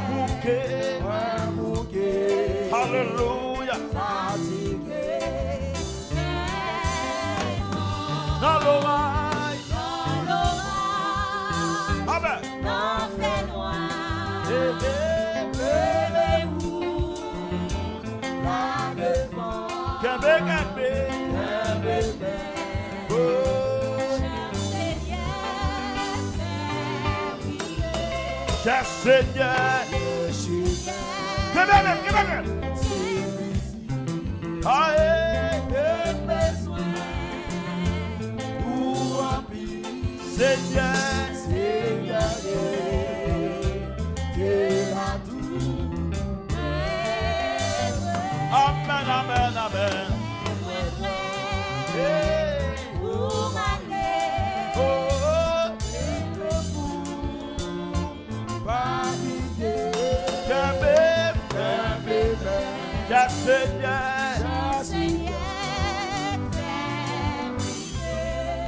bouquet. Alléluia. Dans l'orage. Amen. Dans fait noir. Cher Seigneur, Amen, amen, amen.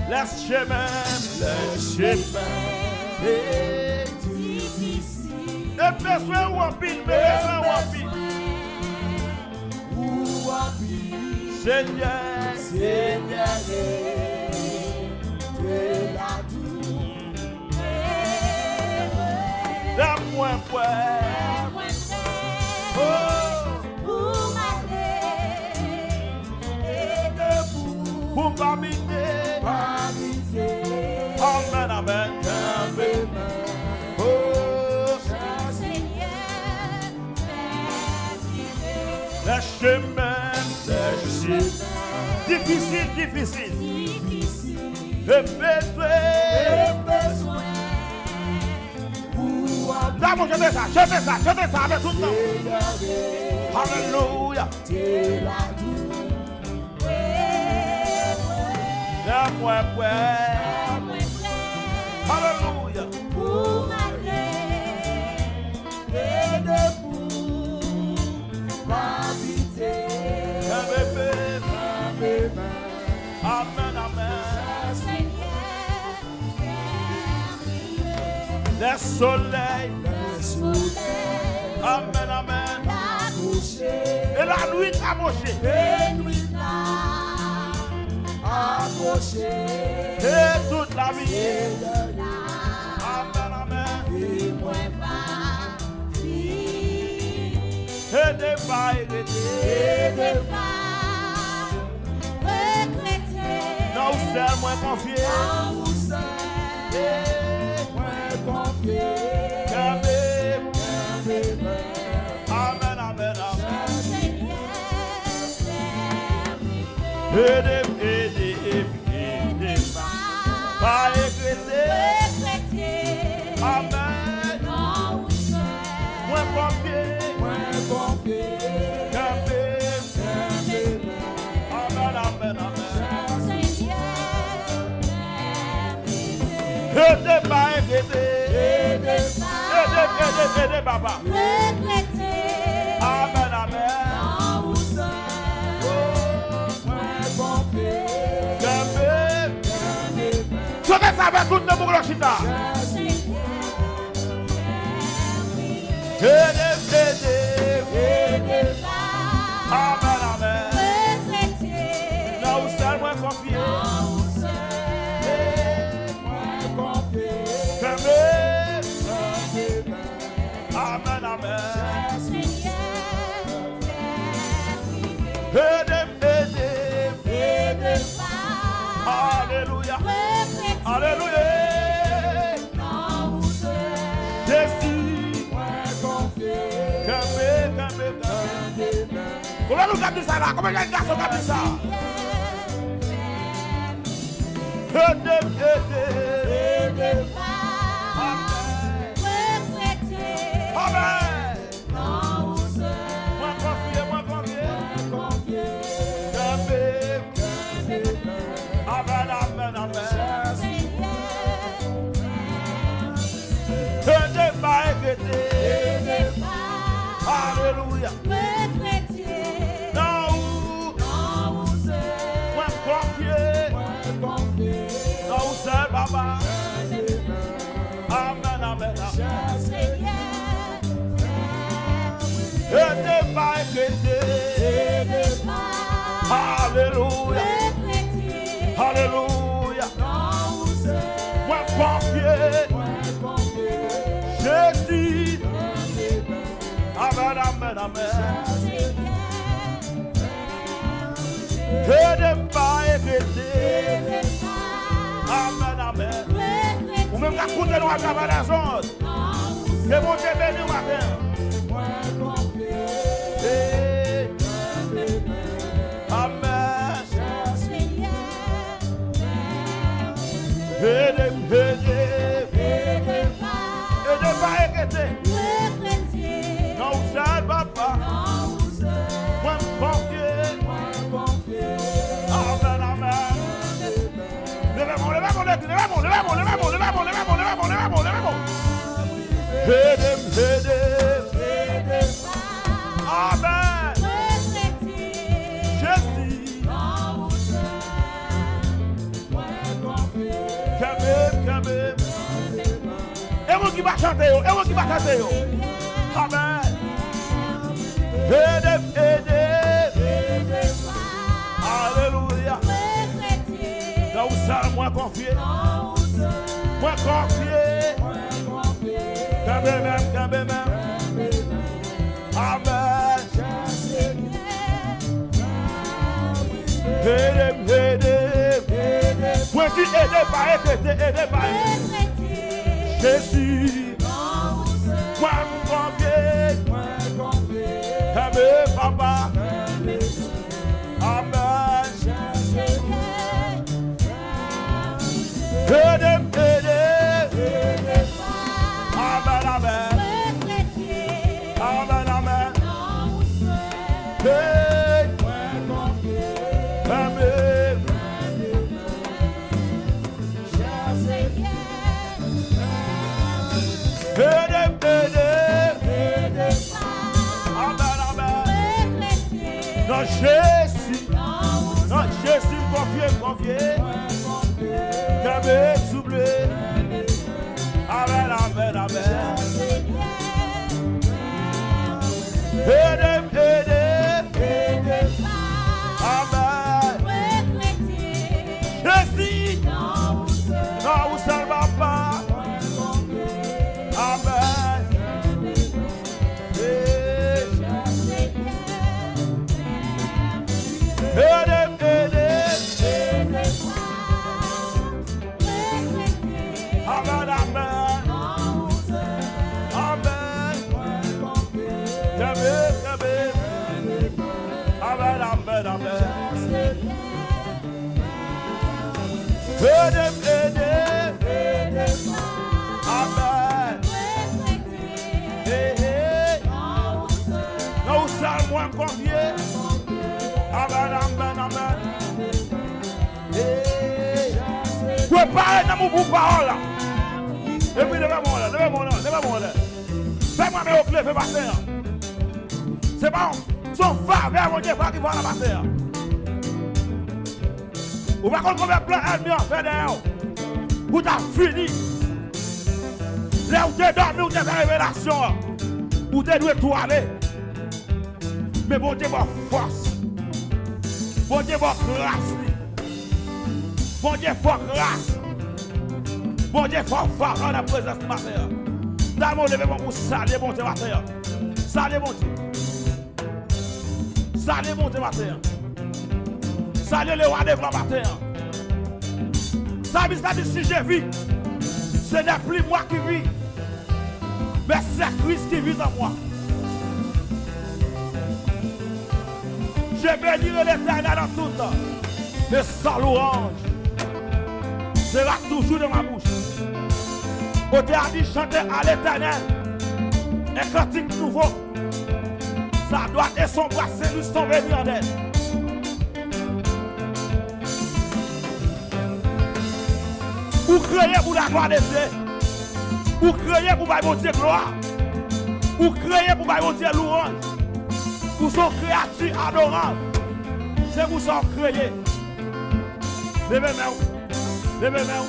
Laisse chemin est difficile. Et besoin ou en pile, besoin ou en pile. Seigneur, Seigneur, de la douce. La moins pour m'habiter. Amen, amen. Oh, Seigneur, le chemin, difficile, difficile. Le besoin. D'abord, je fais ça avec tout le temps. Alléluia. La moi Alléluia. pour m'amener et debout m'habiter. Amen, amen. Seigneur, Le soleil. Amen, amen. Et la nuit approchée. Et toute la vie. Amen, amen. Et des pas non, seul, moins confié. Amen, amen, amen. Aidez, pas regretter. Amen. Moins confié. Amen, amen, amen. Aidez, pas regretter. Aidez, papa. Amen, amen. Chantez ça avec tout le monde, Chita. Amen, amen. Là où seul, moins confié. Amen, amen. Alléluia. Alléluia. Jésus. Comment nous avons ça là? Comment les garçons ont ça? Amen. Moins confié. Amen, amen, amen. Alléluia. Non, moins confié. Non, c'est papa. Alléluia. Alléluia. Moi confier. Jésus. Amen, amen, amen. Et de pas écouter. Amen, amen. Ou même qu'à côté nous à travers la zone. Que mon Dieu béni au matin. Amen. Et de pas écouter. Non, ça ne va pas. Moi confier. Amen, amen. Levez-moi. Amen. Jésus. Quand même. Et vous qui va chanter. Amen. Alléluia. Là où ça, moi confié. Moi confié. Quand même. Amen. Moi dis aidez pas. Jésus. Moi confié. Quand même, papa. Amen. Amen. Non, Jésus, confié. Jamais soublé. Amen. Amen. Jésus, non, vous ne va pas. Amen. Non, ça, moi, confié. Amen. Vous parlez dans mon parole. Et puis, levez-moi là. Fais-moi mes clés, fais passer. C'est bon. Son faveur, mon Dieu, qui va la passer. Vous ne pouvez pas combien de plans ennemis en fait d'ailleurs. Vous avez fini. Là où tu es dormi, où tu as fait révélation. Où tu dois tout aller. Mais bon Dieu, votre force. Bon Dieu, votre grâce. Bon Dieu, votre grâce. Bon Dieu, votre force en la présence de ma terre. Dans mon levez-moi pour saluer mon Dieu, ma terre. Saluer mon Dieu. Saluer mon Dieu, ma terre. Saluer le roi des blancs, ma terre. Ça dit si je vis, ce n'est plus moi qui vis, mais c'est Christ qui vit en moi. Je bénirai l'Éternel en tout temps. Et sa louange sera toujours dans ma bouche. On t'a dit chanter à l'Éternel un cantique nouveau. Sa droite et son bras, c'est nous sont venus en aide. Ou créer pour la gloire de Dieu. Ou créer pour mon Dieu gloire. Ou créer pour mon Dieu louange. Ou son créature adorable. C'est vous sont créés. Levez-moi. Levez-moi.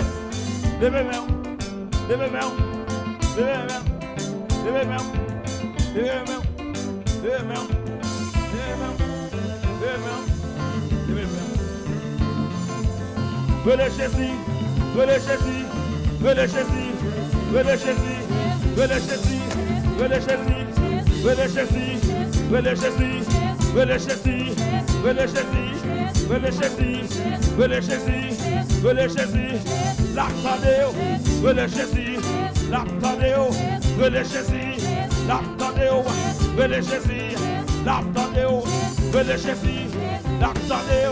Relais Jésus, relais Jésus, relais Jésus, relais Jésus, relais Jésus, relais Jésus, relais Jésus, relais Jésus, relais Jésus, relais Jésus, relais Jésus, relais Jésus, relais Jésus, l'attendez, relais Jésus, l'attendez, relais Jésus, l'attendez, relais Jésus, l'attendez, relais Jésus, l'attendez,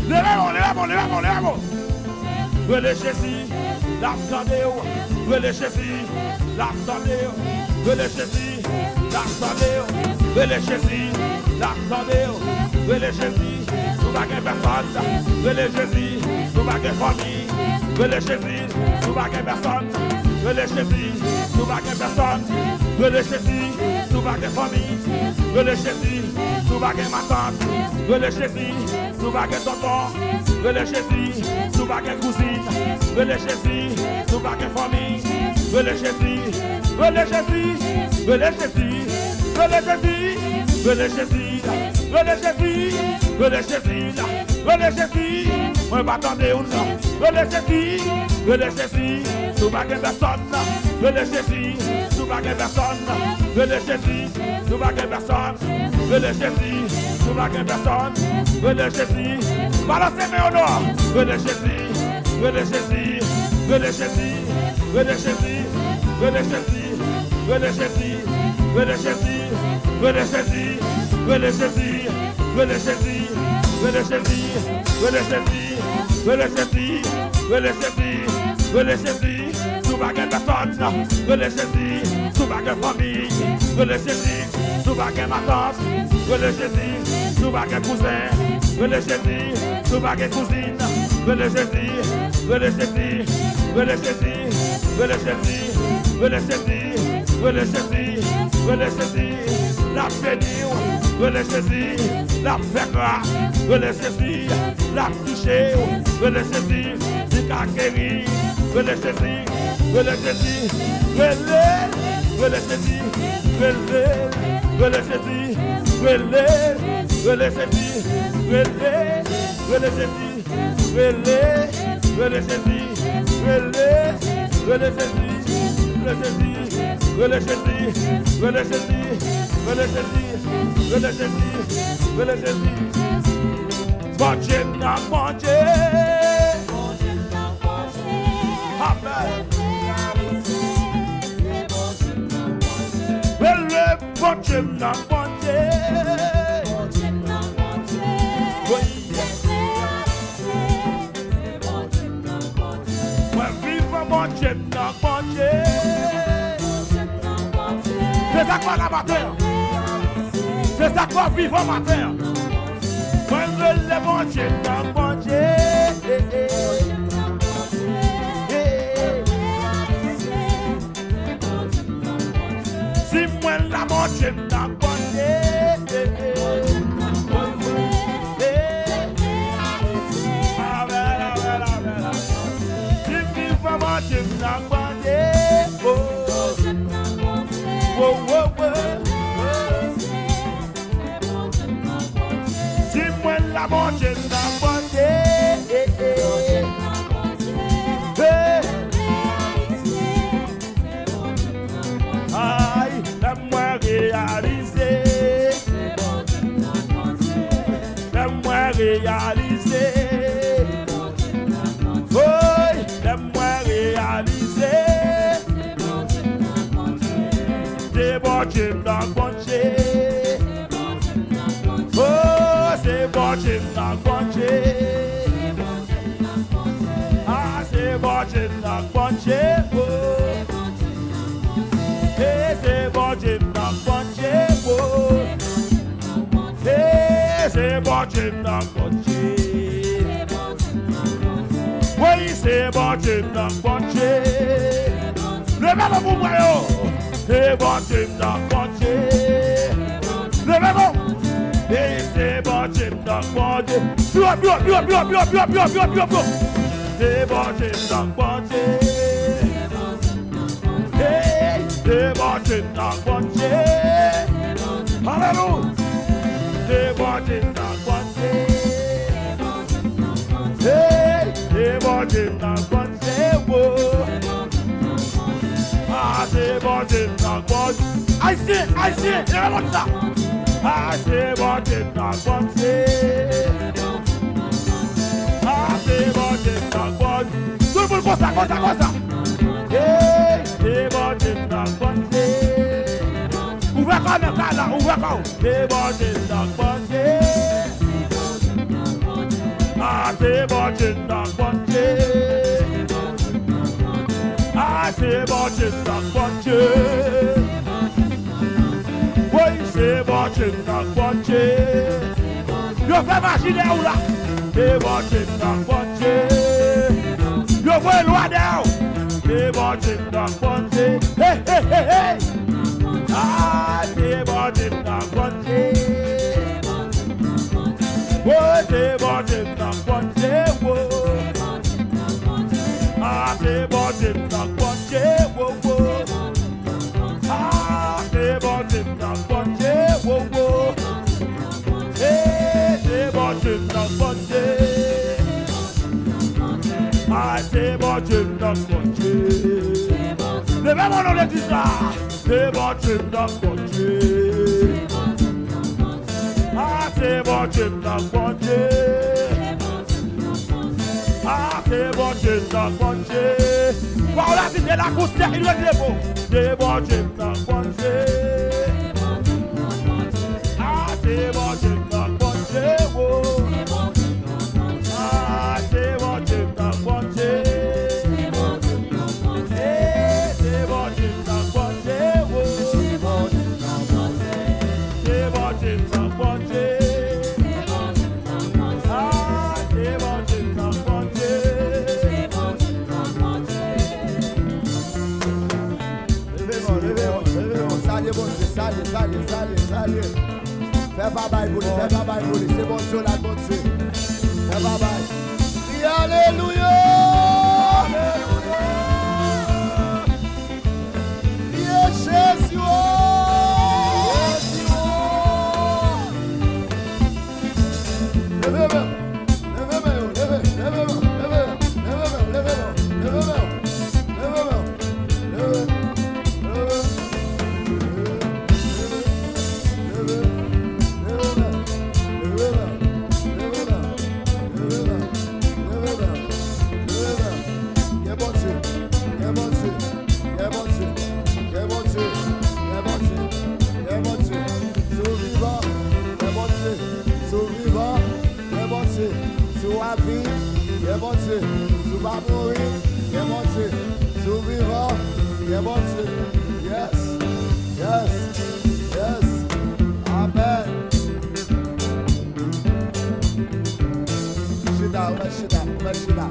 levez-moi. Relais Jésus, l'attendez, relais Jésus, l'attendez, relais Jésus, l'attendez, relais Jésus, l'attendez, relais Jésus, nous n'avons personne, relais Jésus, nous n'avons famille, relais Jésus, nous n'avons personne, relais Jésus, nous n'avons personne, relais Jésus, nous n'avons famille, relais Jésus, nous n'avons ma tante, relais Jésus, nous n'avons tonton, relais Jésus, nous n'avons cousine, relais Jésus, nous n'avons famille, relais Jésus, relais Jésus, relais Jésus, relais Jésus, relais Jésus, relais Jésus, relais Jésus, relais Jésus, moi m'attendais ou non, relais Jésus, nous n'avons personne, relais Jésus, nous n'avons personne, relais Jésus, nous n'avons personne, relais Jésus, nous n'avons personne, relais Jésus, balancez-moi au nord, relais Jésus, relais Jésus, relais Jésus, relais Jésus, relais Jésus, relais Jésus, relais Jésus, relais Jésus, relais Jésus, relais Jésus, relais Jésus, relais Jésus, relais Jésus, relais Jésus, relais Jésus, nous n'avons personne, relais Jésus, nous n'avons famille, relais Jésus, nous n'avons ma tante, relais Jésus, nous n'avons cousin, relais Jésus, nous n'avons cousine, relais Jésus, relais Jésus, relais Jésus, relais Jésus, relais Jésus, relais Jésus, relais Jésus, la bénie, relais Jésus, la fera, relais Jésus, la toucher, relais Jésus, du cas guéri, relais Jésus, relais Jésus, relais Jésus, relais Jésus, relais Jésus, relais Jésus, relais Jésus, Bon Dieu n'a mangé. Amen. Le bon Dieu n'a mangé. Oui. Moi vivre mon Dieu n'a mangé. C'est ça quoi la matin. C'est ça quoi vivre au matin. Moi le bon Dieu n'a mangé. Si moi la mon Dieu n'a mangé. Si vivre mon Dieu n'a mangé. Si moi la mon Dieu n'a mangé. Aïe, laisse-moi réaliser. Laisse-moi réaliser. Oui, laisse-moi réaliser. C'est bon Dieu n'a mangé. Oh, c'est bon Dieu n'a mangé. Ah, c'est bon Dieu n'a mangé. Oh. C'est bon Dieu n'a mangé. Oh. C'est bon Dieu n'a mangé. Oui, c'est bon Dieu n'a mangé. Le même pour moi. C'est bon Dieu n'a mangé. Le même. C'est bon Dieu n'a mangé. C'est bon Dieu n'a mangé. C'est bon Dieu n'a mangé. Alléluia. C'est bon Dieu n'a mangé. C'est bon bon Dieu, n'a bon Dieu. Ah, c'est bon Dieu, n'a bon Dieu. Haïtien, Haïtien, il y a l'autre ça. Ah, c'est bon Dieu, n'a bon Dieu. Ah, c'est bon Dieu, n'a bon Dieu. Tout le monde comme ça, comme ça, comme ça. Hey, c'est bon Dieu, n'a bon Dieu. Ouvrez quand même, là, ouvrez quand même. C'est bon Dieu, n'a bon Dieu. Ah, c'est bon Dieu, n'a bon Dieu. Ah, c'est bon Dieu, n'a bon Dieu. Oui, c'est bon Dieu, n'a bon Dieu. Je fais imaginer où là. C'est bon Dieu, n'a bon Dieu. Je vois loin d'eux. C'est bon Dieu, n'a bon Dieu. Hey, hey, hey, hey. Ah, c'est bon Dieu, n'a bon Dieu. Oh, c'est bon Dieu, n'a bon Dieu. Ah, c'est bon Dieu, n'a bon Dieu. Ah, c'est bon Dieu, n'a bon Dieu. Eh, c'est bon Dieu, n'a bon Dieu. Ah, c'est bon Dieu, n'a bon Dieu. Levez mon nom l'église là. C'est bon Dieu, n'a bon Dieu. Ah, c'est bon Dieu, n'a bon Dieu. Ah, c'est bon Dieu, n'a bon Dieu. Voilà, c'est de la course, il est beau. C'est bon Dieu, n'a bon Dieu. Ah, c'est bon Dieu, n'a bon Dieu. Ah, c'est bon Dieu, n'a bon Dieu. Eh, c'est bon Dieu, n'a bon Dieu. C'est bon Dieu, n'a bon Dieu. Ah, c'est bon Dieu, n'a bon Dieu. Levez-moi, salut bon Dieu, salut. Fais pas bail pour lui, c'est bon Dieu, la bon Dieu. Fais pas bail. Crie alléluia. Criez Jésus. Levez-moi. Shida.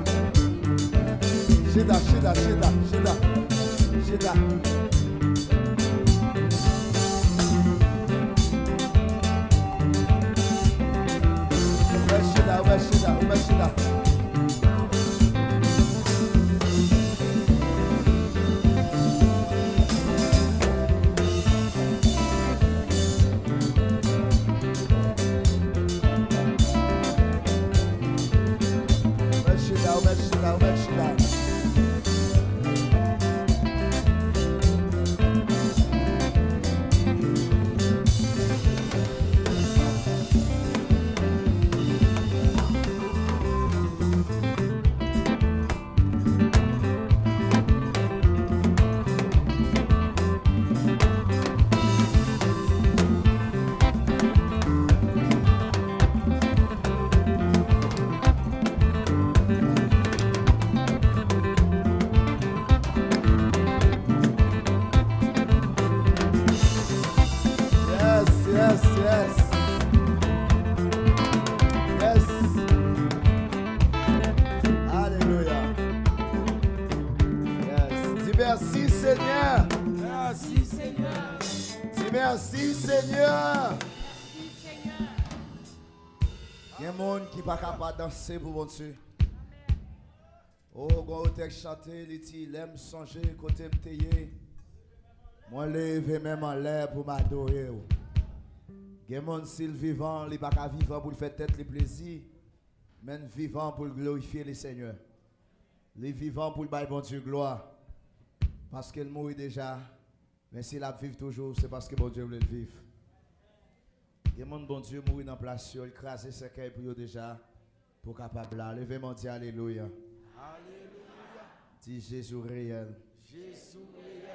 Merci Seigneur. Merci Seigneur. Dis merci Seigneur. Il y a un monde qui n'est pas capable de danser pour mon Dieu. Oh, quand on chanté, il dit, l'aime songer côté m'teye. Moi, lever même en l'air pour m'adorer. Il y a un monde s'il vivant, il n'est pas vivant pour faire tête les plaisirs, mais vivant pour glorifier le Seigneur. Les vivants pour le bail, bon Dieu, gloire. Parce qu'elle mourit déjà. Mais s'il a vivre toujours, c'est parce que bon Dieu voulait le vivre. Il y a mon bon Dieu mourir dans la place, il crase ses cœurs pour eux déjà. Pour capable là. Levez-moi, dis Alléluia. Alléluia. Dis Jésus réel. Jésus réel.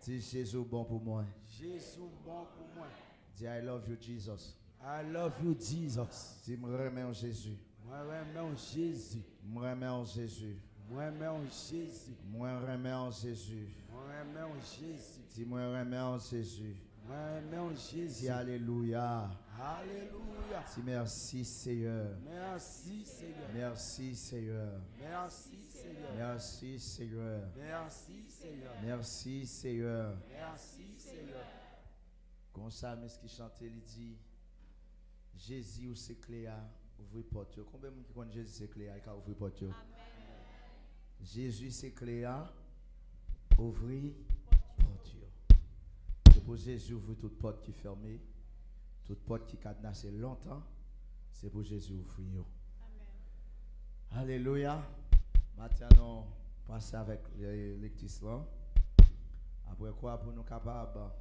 Dis Jésus bon pour moi. Jésus bon pour moi. Dis I love you, Jesus. I love you, Jesus. Dis me remets en Jésus. Moi, remets en Jésus. Me remets en Jésus. Moi, remets en Jésus. Moi remets en Jésus. Moi, remets en Jésus. Dis moi remets en Jésus. Moi, remets en Jésus. Dis Alléluia. Alléluia. Dis merci Seigneur. Merci, Seigneur. Merci Seigneur. Merci, Seigneur. Merci Seigneur. Merci, Seigneur. Merci Seigneur. Merci, Seigneur. Comme ça, mais ce qui chantait, il dit Jésus ou c'est Cléa, ouvrez porte. Combien de gens qui connaissent Jésus c'est Cléa, il a ouvert porte? Jésus c'est Cléa, ouvrez porte. C'est pour Jésus ouvrir toute porte qui est fermée, toute porte qui est cadenassée longtemps. C'est pour Jésus ouvrir. Alléluia. Maintenant, nous passons avec l'église là. Après quoi, pour nous capables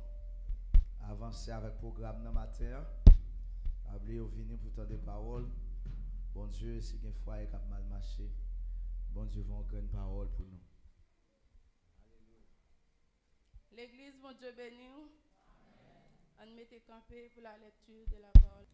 avancer avec le programme dans matin. Après, vous venez pour entendre des paroles. Bon Dieu, si une fois il a mal marché, bon Dieu va une parole pour nous. L'église, bon Dieu béni. On mettez campé pour la lecture de la parole.